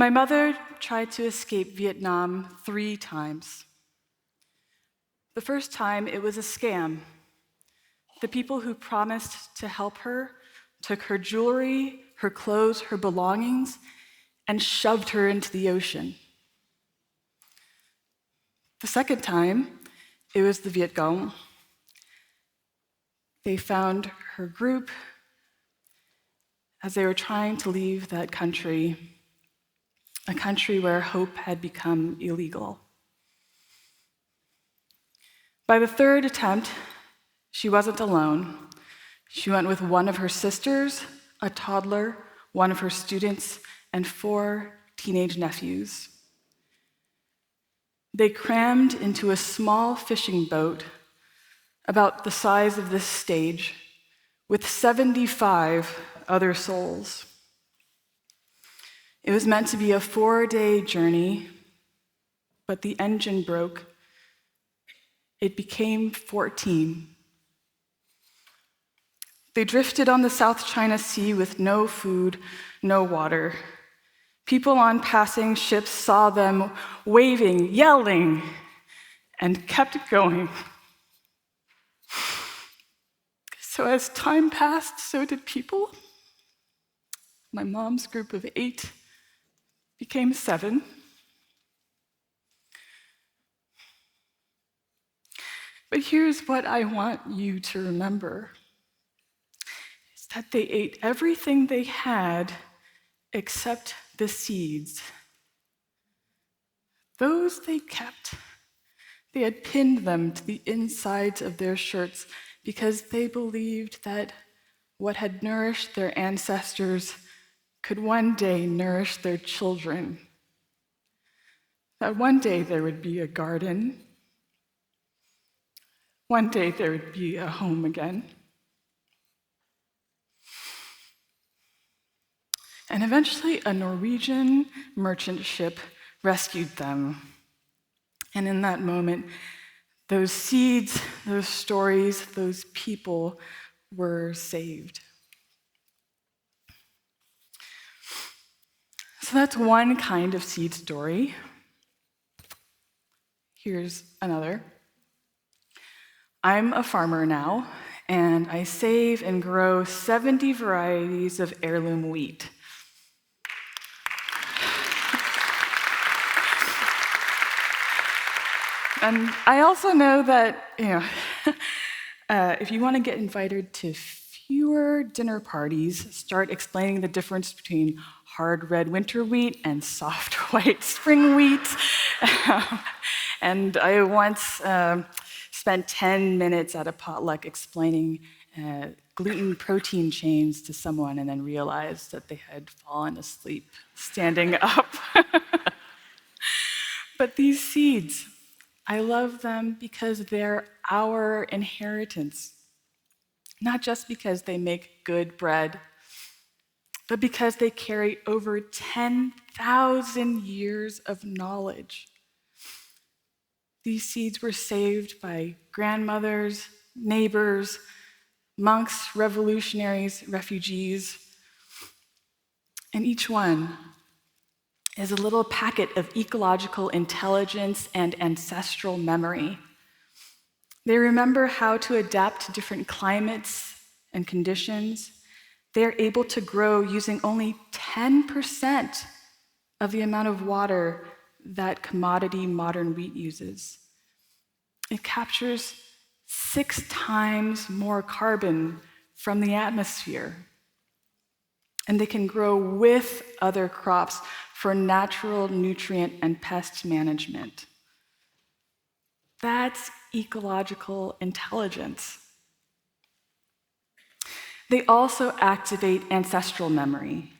My mother tried to escape Vietnam 3 times. The first time, it was a scam. The people who promised to help her took her jewelry, her clothes, her belongings, and shoved her into the ocean. The second time, it was the Viet Cong. They found her group as they were trying to leave that country, a country where hope had become illegal. By the third attempt, she wasn't alone. She went with one of her sisters, a toddler, one of her students, and 4 teenage nephews. They crammed into a small fishing boat about the size of this stage with 75 other souls. It was meant to be a 4-day journey, but the engine broke. It became 14. They drifted on the South China Sea with no food, no water. People on passing ships saw them waving, yelling, and kept going. So as time passed, so did people. My mom's group of 8 became 7. But here's what I want you to remember, is that they ate everything they had except the seeds. Those they kept. They had pinned them to the insides of their shirts because they believed that what had nourished their ancestors could one day nourish their children. That one day there would be a garden. One day there would be a home again. And eventually a Norwegian merchant ship rescued them. And in that moment, those seeds, those stories, those people were saved. So that's one kind of seed story. Here's another. I'm a farmer now, and I save and grow 70 varieties of heirloom wheat. And I also know that, if you want to get invited to fewer dinner parties, start explaining the difference between hard red winter wheat and soft white spring wheat. And I once spent 10 minutes at a potluck explaining gluten protein chains to someone and then realized that they had fallen asleep standing up. But these seeds, I love them because they're our inheritance. Not just because they make good bread, but because they carry over 10,000 years of knowledge. These seeds were saved by grandmothers, neighbors, monks, revolutionaries, refugees, and each one is a little packet of ecological intelligence and ancestral memory. They remember how to adapt to different climates and conditions. They're able to grow using only 10% of the amount of water that commodity modern wheat uses. It captures 6 times more carbon from the atmosphere. And they can grow with other crops for natural nutrient and pest management. That's ecological intelligence. They also activate ancestral memory.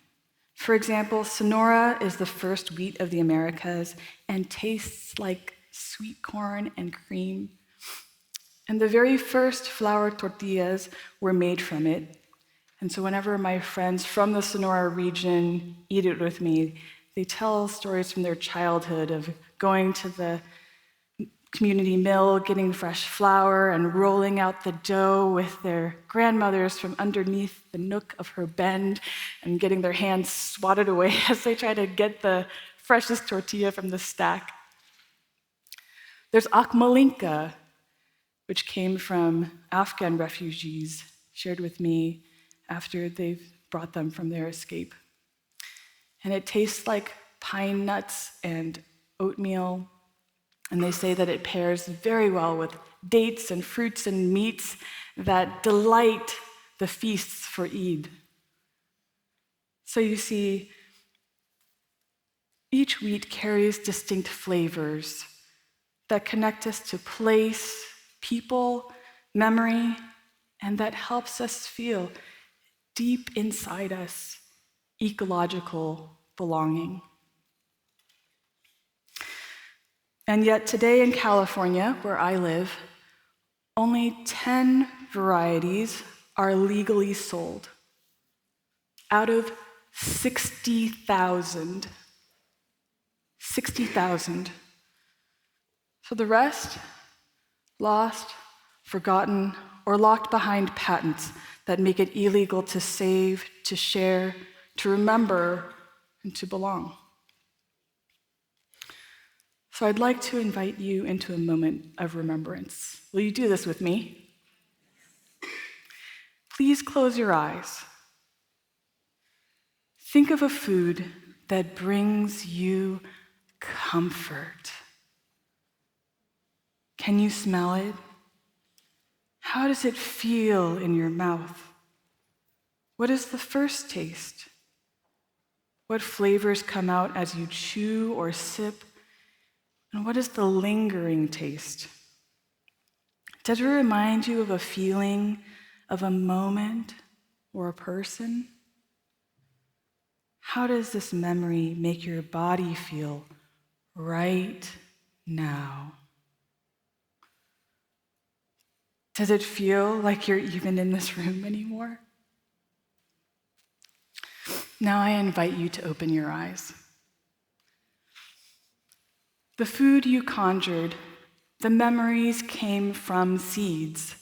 For example, Sonora is the first wheat of the Americas and tastes like sweet corn and cream. And the very first flour tortillas were made from it. And so whenever my friends from the Sonora region eat it with me, they tell stories from their childhood of going to the community mill, getting fresh flour and rolling out the dough with their grandmothers from underneath the nook of her bend and getting their hands swatted away as they try to get the freshest tortilla from the stack. There's akmalinka, which came from Afghan refugees, shared with me after they've brought them from their escape. And it tastes like pine nuts and oatmeal, and they say that it pairs very well with dates and fruits and meats that delight the feasts for Eid. So you see, each wheat carries distinct flavors that connect us to place, people, memory, and that helps us feel deep inside us ecological belonging. And yet today in California, where I live, only 10 varieties are legally sold out of 60,000. 60,000. So the rest, lost, forgotten, or locked behind patents that make it illegal to save, to share, to remember, and to belong. So I'd like to invite you into a moment of remembrance. Will you do this with me? Please close your eyes. Think of a food that brings you comfort. Can you smell it? How does it feel in your mouth? What is the first taste? What flavors come out as you chew or sip? And what is the lingering taste? Does it remind you of a feeling, of a moment, or a person? How does this memory make your body feel right now? Does it feel like you're even in this room anymore? Now I invite you to open your eyes. The food you conjured, the memories came from seeds.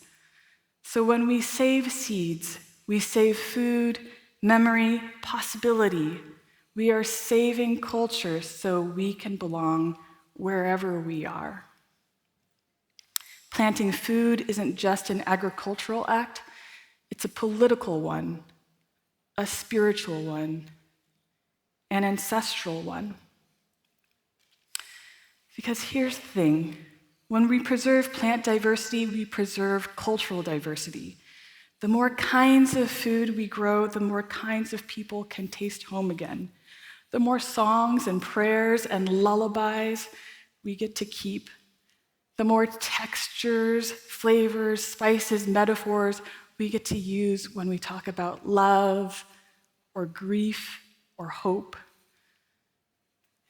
So when we save seeds, we save food, memory, possibility. We are saving culture so we can belong wherever we are. Planting food isn't just an agricultural act, it's a political one, a spiritual one, an ancestral one. Because here's the thing, when we preserve plant diversity, we preserve cultural diversity. The more kinds of food we grow, the more kinds of people can taste home again. The more songs and prayers and lullabies we get to keep. The more textures, flavors, spices, metaphors we get to use when we talk about love or grief or hope.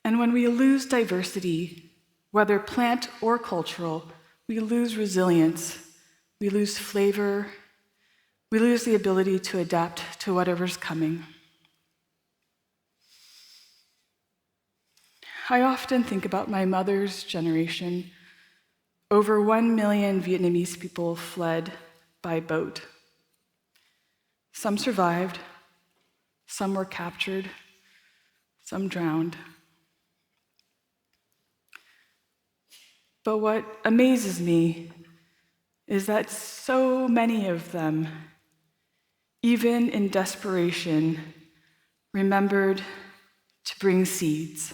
And when we lose diversity, whether plant or cultural, we lose resilience, we lose flavor, we lose the ability to adapt to whatever's coming. I often think about my mother's generation. Over 1 million Vietnamese people fled by boat. Some survived, some were captured, some drowned. But what amazes me is that so many of them, even in desperation, remembered to bring seeds.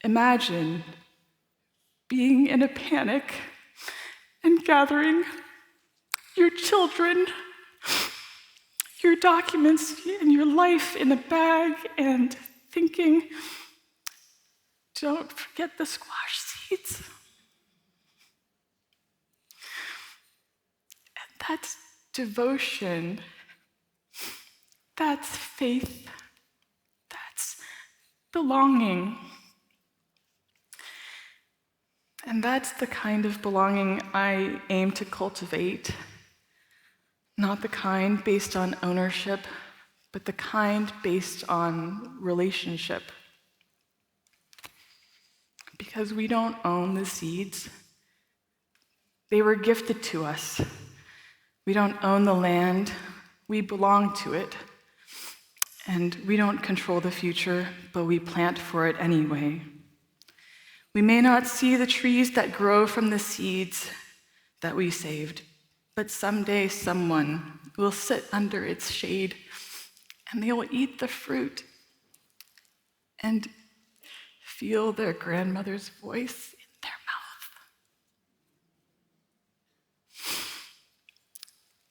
Imagine being in a panic and gathering your children, your documents, and your life in a bag and thinking, don't forget the squash seeds. And that's devotion. That's faith. That's belonging. And that's the kind of belonging I aim to cultivate. Not the kind based on ownership, but the kind based on relationship. because we don't own the seeds. They were gifted to us. We don't own the land, we belong to it. And we don't control the future, but we plant for it anyway. We may not see the trees that grow from the seeds that we saved, but someday someone will sit under its shade and they will eat the fruit and feel their grandmother's voice in their mouth.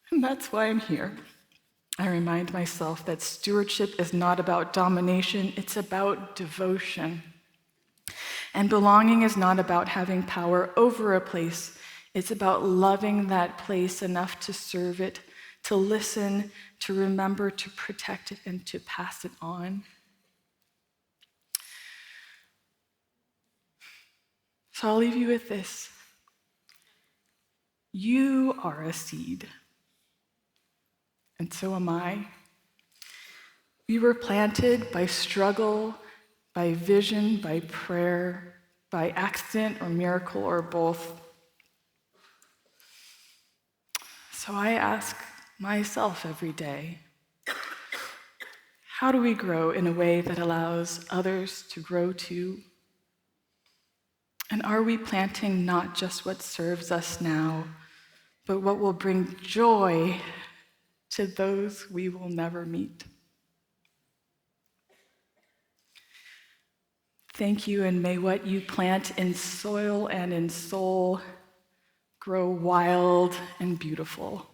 And that's why I'm here. I remind myself that stewardship is not about domination, it's about devotion. And belonging is not about having power over a place, it's about loving that place enough to serve it, to listen, to remember, to protect it, and to pass it on. So I'll leave you with this. You are a seed, and so am I. We were planted by struggle, by vision, by prayer, by accident or miracle or both. So I ask myself every day, how do we grow in a way that allows others to grow too? And are we planting not just what serves us now, but what will bring joy to those we will never meet? Thank you, and may what you plant in soil and in soul grow wild and beautiful.